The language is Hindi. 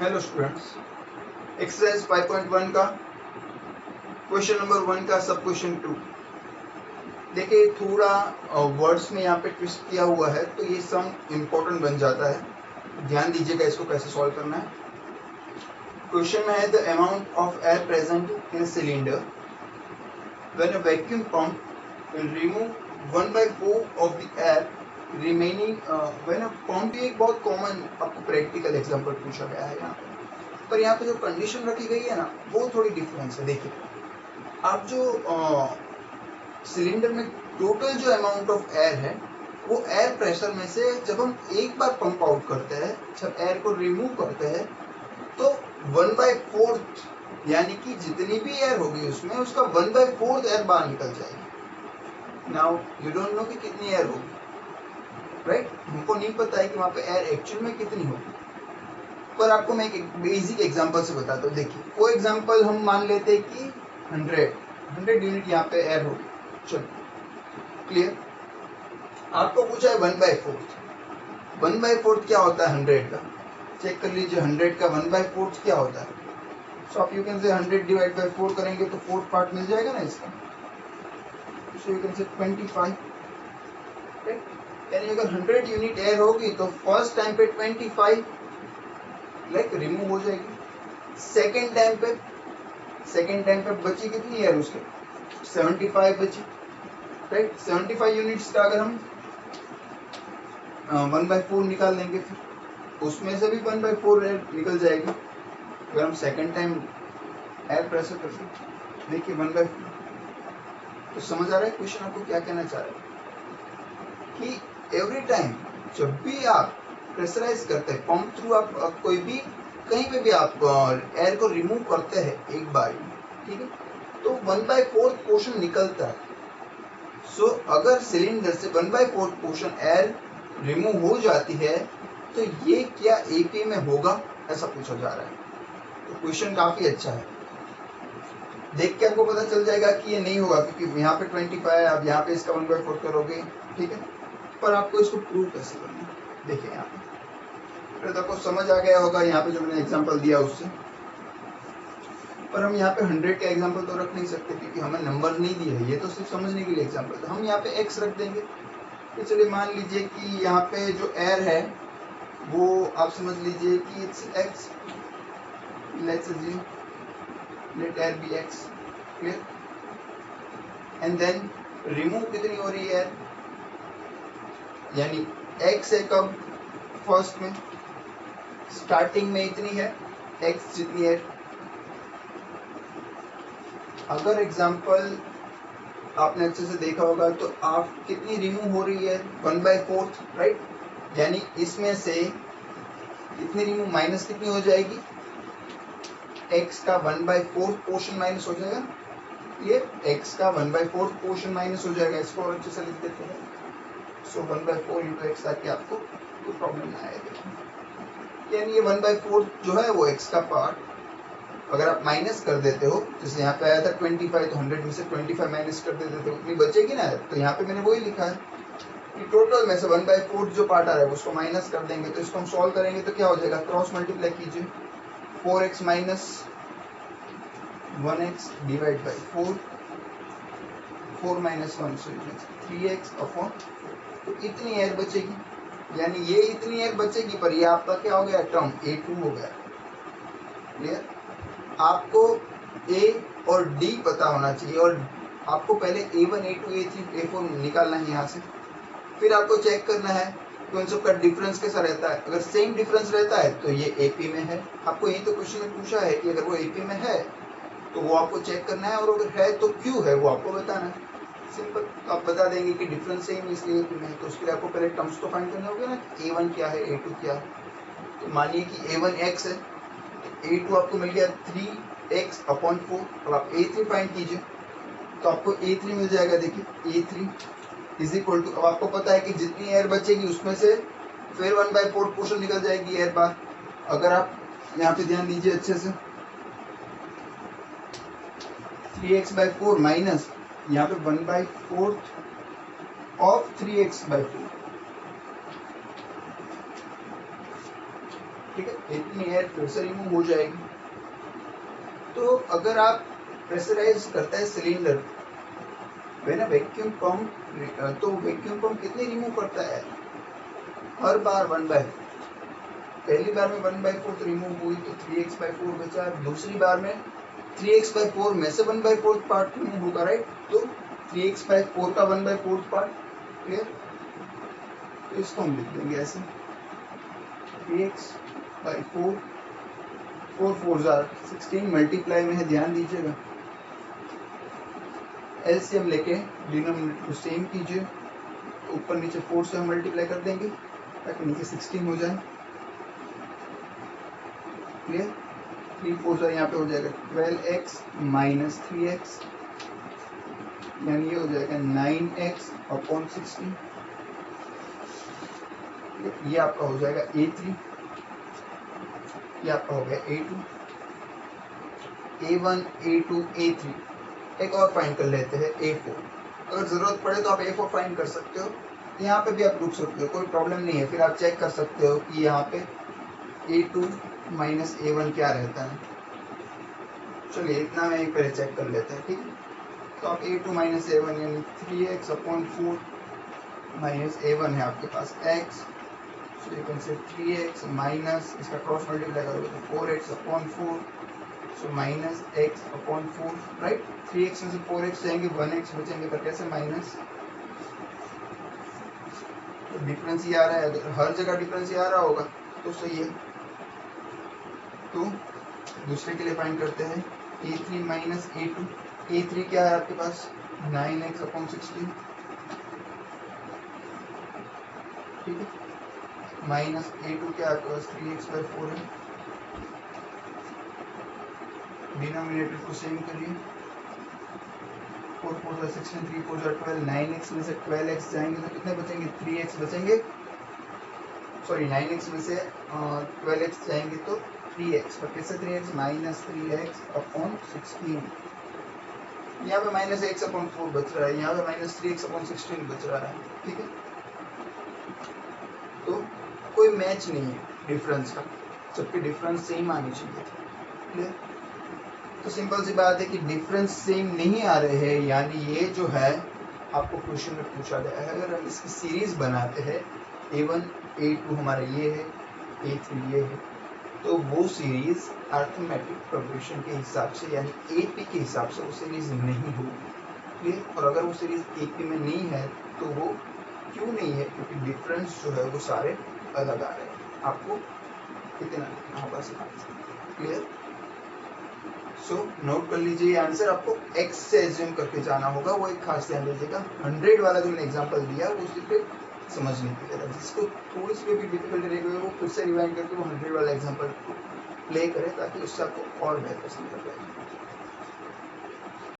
हेलो स्टूडेंट्स, एक्सरसाइज 5.1 का क्वेश्चन नंबर 1 का सब क्वेश्चन 2। देखिए थोड़ा वर्ड्स में यहाँ पे ट्विस्ट किया हुआ है तो ये सम इम्पोर्टेंट बन जाता है। ध्यान दीजिएगा इसको कैसे सॉल्व करना है। क्वेश्चन में है the amount of air present in cylinder when a vacuum pump will remove 1/4 of the air remaining when a pump. ये एक बहुत कॉमन आपको प्रैक्टिकल एग्जांपल पूछा गया है यहाँ पर यहाँ पे जो कंडीशन रखी गई है ना वो थोड़ी डिफरेंस है। देखिए आप जो सिलेंडर में टोटल जो अमाउंट ऑफ एयर है वो एयर प्रेशर में से जब हम एक बार पंप आउट करते हैं, जब एयर को रिमूव करते हैं तो 1/4 यानी कि जितनी भी एयर होगी उसमें उसका 1/4 एयर बाहर निकल जाएगी। नाउ यू डोंट नो कि कितनी एयर होगी, राइट? हमको नहीं पता है कि वहां पे एयर एक्चुअल में कितनी होगी, पर आपको मैं एक बेसिक एग्जांपल से बताता हूँ। देखिए वो एग्जांपल हम मान लेते हैं कि 100 यूनिट यहाँ पे एयर होगी। चलो क्लियर। आपको पूछा है 1/4। 1/4 क्या होता है 100 का? चेक कर लीजिए 100 का 1/4 क्या होता है। सो आप you can say 100 divide by 4 करेंगे तो 4th पार्ट मिल जाएगा ना इसका। सो यू कैन से 25, यानी अगर 100 यूनिट एयर होगी तो फर्स्ट टाइम पे 25 लाइक रिमूव हो जाएगी। सेकेंड टाइम पे बची कितनी एयर उसके 75 बची, राइट? 75 यूनिट्स का अगर हम 1/4 निकाल लेंगे फिर उसमें से भी 1/4 एयर निकल जाएगी अगर हम सेकेंड टाइम एयर प्रेशर करते। देखिए 1/4। तो समझ आ रहा है क्वेश्चन आपको क्या कहना चाह रहा है कि एवरी टाइम जब भी आप प्रेशराइज करते हैं पंप थ्रू, आप कोई भी कहीं पे भी आप एयर को रिमूव करते हैं एक बार, ठीक है, तो 1/4 पोर्शन निकलता है। सो अगर सिलेंडर से 1/4 पोर्शन एयर रिमूव हो जाती है तो ये क्या एपी में होगा, ऐसा पूछा जा रहा है। तो क्वेश्चन काफी अच्छा है, देख के आपको पता चल जाएगा कि ये नहीं होगा क्योंकि यहाँ पे 25 है, आप यहाँ पे इसका 1/4 करोगे, ठीक है, पर आपको इसको प्रूव कैसे करना है। देखिए यहाँ पे तो आपको समझ आ गया होगा यहाँ पे जो मैंने एग्जांपल दिया उससे, पर हम यहाँ पे 100 का एग्जांपल तो रख नहीं सकते क्योंकि हमें नंबर नहीं दिए है, ये तो सिर्फ समझने के लिए एग्जांपल था। हम यहाँ पे x रख देंगे। तो चलिए मान लीजिए कि यहाँ पे जो एयर है वो आप समझ लीजिए कि it's x, let's assume let air be x, clear. And then remove कितनी हो रही है, यानी x है कब फर्स्ट में, स्टार्टिंग में इतनी है x जितनी है। अगर एग्जांपल आपने अच्छे से देखा होगा तो आप कितनी रिमूव हो रही है 1/4, राइट? यानी इसमें से कितनी रिमूव माइनस कितनी हो जाएगी, x का 1/4 पोर्शन माइनस हो जाएगा। ये x का 1/4 पोर्शन माइनस हो जाएगा। इसको और अच्छे से लिख देते हैं। सो 1/4 इंटू एक्स ताकि आपको कोई प्रॉब्लम ना आए। यानी ये 1/4 जो है वो x का पार्ट अगर आप माइनस कर देते हो, जैसे यहाँ पे आया था 25 तो 100 में से 25 माइनस कर देते तो उतनी बचेगी ना। तो यहाँ पे मैंने वही लिखा है कि टोटल में से 1/4 जो पार्ट आ रहा है उसको माइनस कर देंगे। तो इसको हम सॉल्व करेंगे तो क्या हो जाएगा, क्रॉस मल्टीप्लाई कीजिए, 4x minus 1x divide by 4, 4 minus 1 so 3x upon, तो इतनी एयर बचेगी। यानी ये इतनी एयर बचेगी, पर ये आपका क्या हो गया, टर्म A2 हो गया। क्लियर। आपको A और D पता होना चाहिए और आपको पहले A1 A2 A3 A4 निकालना है यहाँ से। फिर आपको चेक करना है कि उन सब का डिफरेंस कैसा रहता है। अगर सेम डिफरेंस रहता है तो ये AP में है। आपको यही तो क्वेश्चन में पूछा है कि अगर वो AP में है तो वो आपको चेक करना है, और अगर है तो क्यों है वो आपको बताना है। सिंपल, आप बता देंगे कि डिफरेंस सेम इसलिए AP में है। तो उसके लिए आपको पहले टर्म्स तो फाइंड करने होंगे ना, A1 क्या है A2 क्या है। तो मानिए कि A1 x है, A2 आपको मिल गया 3x अपॉन 4। अब आप A3 फाइंड कीजिए तो आपको A3 मिल जाएगा। देखिए A3 इज इक्वल टू, अब आपको पता है कि जितनी एयर बचेगी उसमें से फिर 1/4 पोर्शन निकल जाएगी एयर बार। अगर आप यहाँ पे ध्यान दीजिए अच्छे से, 3x/4 माइनस यहाँ पे 1/4 ऑफ 3x/4, ठीक है, इतनी एयर फिर से रिमूव हो जाएगी। तो अगर आप प्रेशराइज करता है सिलेंडर ना वैक्यूम पंप, तो वैक्यूम पंप कितनी रिमूव करता है? हर बार 1/4। पहली बार में 1/4 रिमूव हुई तो 3x/4 बचा। दूसरी बार में 3x/4 में से 1/4 पार्ट रिमूव होगा, राइट? तो 3x/4 का 1/4 पार्ट, क्लियर? तो इसको हम लिख देंगे ऐसे 3x/4, 4 4 16 मल्टीप्लाई में है, ध्यान दीजिएगा। एलसीएम लेके डिनोमिनेटर को सेम कीजिए, ऊपर नीचे 4 से हम मल्टीप्लाई कर देंगे ताकि नीचे 16 हो जाए, क्लियर? 3 4 यहाँ पे हो जाएगा 12x माइनस 3x, यानी ये हो जाएगा 9x/16। ये आपका हो जाएगा A3, ये आपका हो गया A2, A1 A2 A3। एक और फाइंड कर लेते हैं A4। अगर जरूरत पड़े तो आप A4 फाइंड कर सकते हो, यहाँ पे भी आप रुक सकते हो, कोई प्रॉब्लम नहीं है। फिर आप चेक कर सकते हो कि यहाँ पे A2 माइनस A1 क्या रहता है। चलिए इतना में पहले चेक कर लेते हैं, ठीक है? तो आप A2 माइनस A1 यानी 3x/4 माइनस A1 है आपके पास x, so you can say 3x minus इसका क्रॉस मल्टीप्लाई करोगे तो 4x/4, so minus x/4, right? 3x में से 4x जाएंगे, 1x बचेंगे, पर कैसे माइनस? तो डिफरेंस ही आ रहा है, अगर हर जगह डिफरेंस ही आ रहा होगा तो सही है। तो दूसरे के लिए फाइंड करते हैं A3 माइनस A2। A3 क्या है आपके पास? 9x/16, ठीक है? माइनस A2 क्या है आपके पास? 3x/4 है। डिनोमिनेटर को सेम करिए, 4 4 16, 3 4 12, 9x में से 12x जाएंगे तो कितने बचेंगे? 3x बचेंगे, सॉरी 9x में से 12x जाएंगे तो 3x, पर कैसे 3x? Minus 3x/16। यहाँ पे माइनस x/4 बच रहा है, यहाँ पे माइनस 3x/16 बच रहा है, ठीक है? तो कोई मैच नहीं है डिफरेंस का, सबके डिफरेंस सेम आनी चाहिए, क्लियर? तो सिंपल सी बात है कि डिफरेंस सेम नहीं आ रहे हैं, यानी ये जो है आपको क्वेश्चन में पूछा गया है। अगर हम इसकी सीरीज बनाते हैं A1 A2 हमारा ये है, A3 ये है, तो वो सीरीज अर्थमेटिक प्रोग्रेशन के हिसाब से यानी AP के हिसाब से वो सीरीज नहीं होगी, क्लियर? और अगर वो सीरीज AP में नहीं है तो वो क्यों नहीं है? क्योंकि डिफरेंस जो है वो सारे अलग आ रहे हैं। आपको कितना लिखना होगा, क्लियर? सो नोट कर लीजिए, ये आंसर आपको x से एज्यूम करके जाना होगा। वो एक खास ध्यान दीजिएगा, 100 वाला जो मैंने एग्जांपल दिया वो सिर्फ समझने के लिए था। जिसको थोड़ी सी भी डिफिकल्टी रह गई वो फिर से रिवाइंड करके वो 100 वाला एग्जांपल प्ले करे ताकि उससे आपको और बेहतर समझ आ जाए।